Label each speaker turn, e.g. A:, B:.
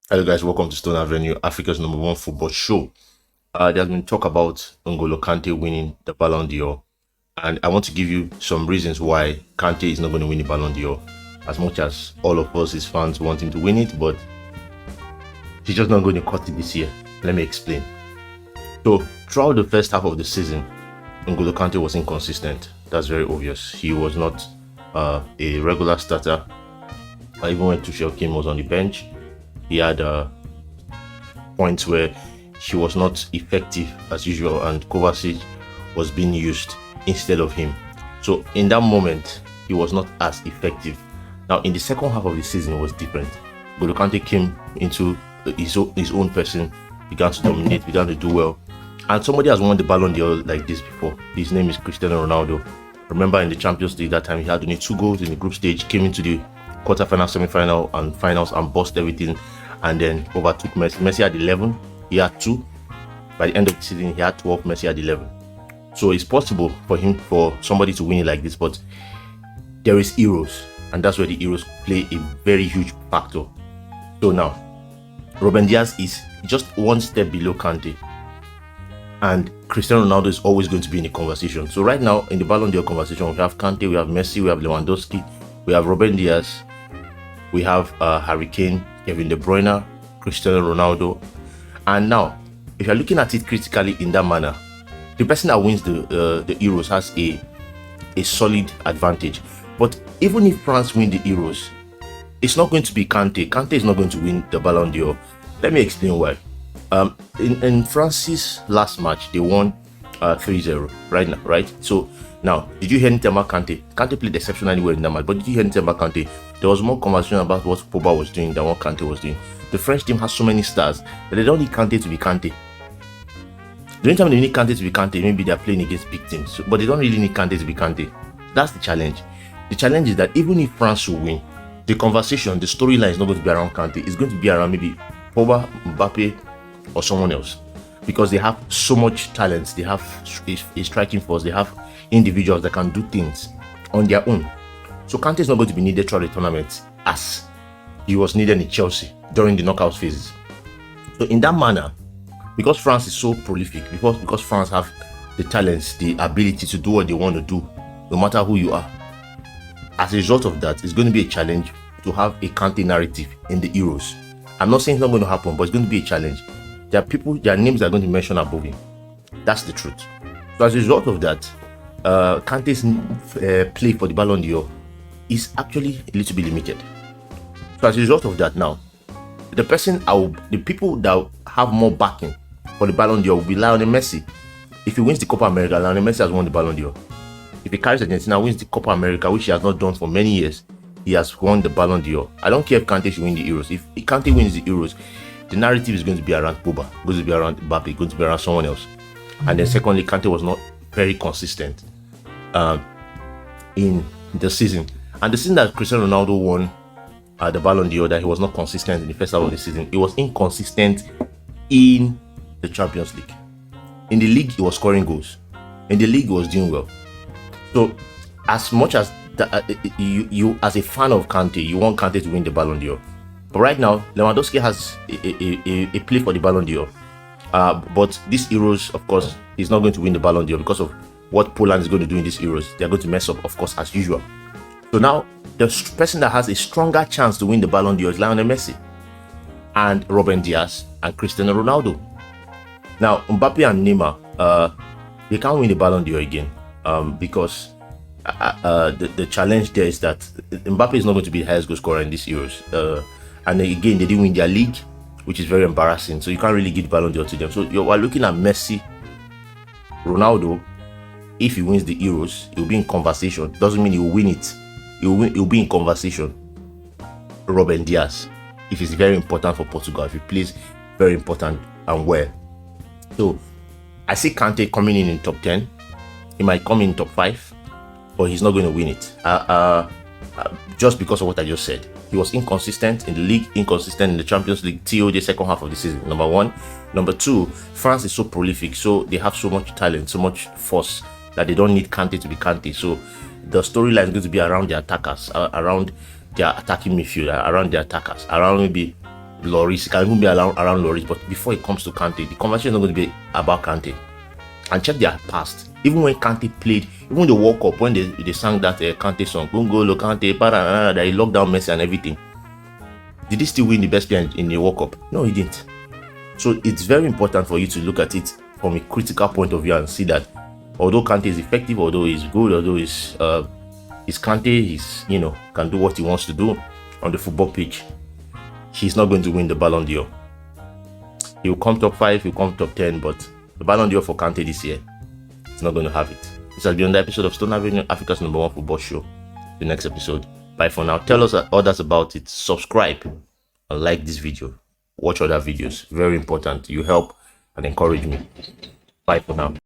A: Hello guys, welcome to Stone Avenue, Africa's #1 football show. There's been talk about NGOLO Kante winning the Ballon d'Or, and I want to give you some reasons why Kante is not going to win the Ballon d'Or. As much as all of us, his fans, want him to win it, but he's just not going to cut it this year. Let me explain. So, throughout the first half of the season, NGOLO Kante was inconsistent. That's very obvious. He was not a regular starter. Even when Tuchel came, was on the bench. He had points where he was not effective as usual, and Kovacic was being used instead of him. So in that moment, he was not as effective. Now in the second half of the season, it was different. N'Golo Kante came into his own person, began to dominate, began to do well. And somebody has won the Ballon d'Or like this before. His name is Cristiano Ronaldo. Remember in the Champions League that time, he had only 2 goals in the group stage, came into the quarterfinal, semi-final, and finals and bust everything, and then overtook Messi. Messi had 11, he had 2. By the end of the season, he had 12, Messi had 11. So it's possible for somebody to win it like this, but there is Euros, and that's where the Euros play a very huge factor. So now, Ruben Dias is just one step below Kante, and Cristiano Ronaldo is always going to be in the conversation. So right now, in the Ballon d'Or conversation, we have Kante, we have Messi, we have Lewandowski, we have Ruben Dias, we have Harry Kane, Kevin De Bruyne, Cristiano Ronaldo. And now, if you're looking at it critically in that manner, the person that wins the Euros has a solid advantage. But even if France win the Euros, it's not going to be Kante. Kante is not going to win the Ballon d'Or. Let me explain why. In France's last match, they won 3-0 right now, right? So now, did you hear anything about Kante? Kante played exceptionally well in that match, but did you hear anything about Kante? There was more conversation about what Pogba was doing than what Kante was doing. The French team has so many stars that they don't need Kante to be Kante. The only time they need Kante to be Kante, maybe they're playing against big teams, but they don't really need Kante to be Kante. That's the challenge. The challenge is that even if France will win, the conversation, the storyline is not going to be around Kante. It's going to be around maybe Pogba, Mbappe, or someone else, because they have so much talent. They have a striking force. They have individuals that can do things on their own. So Kante is not going to be needed throughout the tournament as he was needed in Chelsea during the knockout phases. So in that manner, because France is so prolific, because France have the talents, the ability to do what they want to do, no matter who you are, as a result of that, it's going to be a challenge to have a Kante narrative in the Euros. I'm not saying it's not going to happen, but it's going to be a challenge. There are people, their names are going to mention above him. That's the truth. So as a result of that, Kante's play for the Ballon d'Or is actually a little bit limited. So as a result of that, now the people that have more backing for the Ballon d'Or will be Lionel Messi. If he wins the Copa America, Lionel Messi has won the Ballon d'Or. If he carries Argentina, wins the Copa America, which he has not done for many years, he has won the Ballon d'Or. I don't care if Kante should win the Euros. If Kante wins the Euros, the narrative is going to be around Pogba, going to be around Mbappe, going to be around someone else. And then secondly, Kante was not very consistent in the season. And the season that Cristiano Ronaldo won the Ballon d'Or, that he was not consistent in the first half of the season. He was inconsistent in the Champions League. In the league, he was scoring goals. In the league, he was doing well. So as much as you as a fan of Kante, you want Kante to win the Ballon d'Or. But right now, Lewandowski has a play for the Ballon d'Or. But this Euros, of course, is not going to win the Ballon d'Or because of what Poland is going to do in this Euros. They're going to mess up, of course, as usual. So now, the person that has a stronger chance to win the Ballon d'Or is Lionel Messi, and Ruben Dias, and Cristiano Ronaldo. Now, Mbappe and Neymar, they can't win the Ballon d'Or again because the challenge there is that Mbappe is not going to be the highest goal scorer in this Euros. And again, they didn't win their league, which is very embarrassing. So you can't really give the Ballon d'Or to them. So you are looking at Messi, Ronaldo. If he wins the Euros, he'll be in conversation. Doesn't mean he'll win it. He'll be in conversation. Ruben Dias, if it's very important for Portugal, if he plays very important and well. So I see Kante coming in top 10. He might come in top 5, but he's not going to win it. Just because of what I just said. He was inconsistent in the league, inconsistent in the Champions League till the second half of the season. Number one. Number two, France is so prolific, so they have so much talent, so much force that they don't need Kante to be Kante. So the storyline is going to be around their attackers, around their attacking midfield, around their attackers, around maybe Lloris. It can even be around Lloris. But before it comes to Kante, the conversation is not going to be about Kante. And check their past. Even when Kante played, even the World Cup, when they sang that Kante song, NGOLO KANTE, that he locked down Messi and everything, did he still win the best player in the World Cup? No, he didn't. So it's very important for you to look at it from a critical point of view and see that although Kante is effective, although he's good, although he's Kante, he's, you know, can do what he wants to do on the football pitch, he's not going to win the Ballon d'Or. He will come top 5, he'll come top 10, but the Ballon d'Or for Kante this year, he's not going to have it. This has been another episode of Stone Avenue, Africa's #1 football show. The next episode. Bye for now. Tell us others about it. Subscribe and like this video. Watch other videos. Very important. You help and encourage me. Bye for now.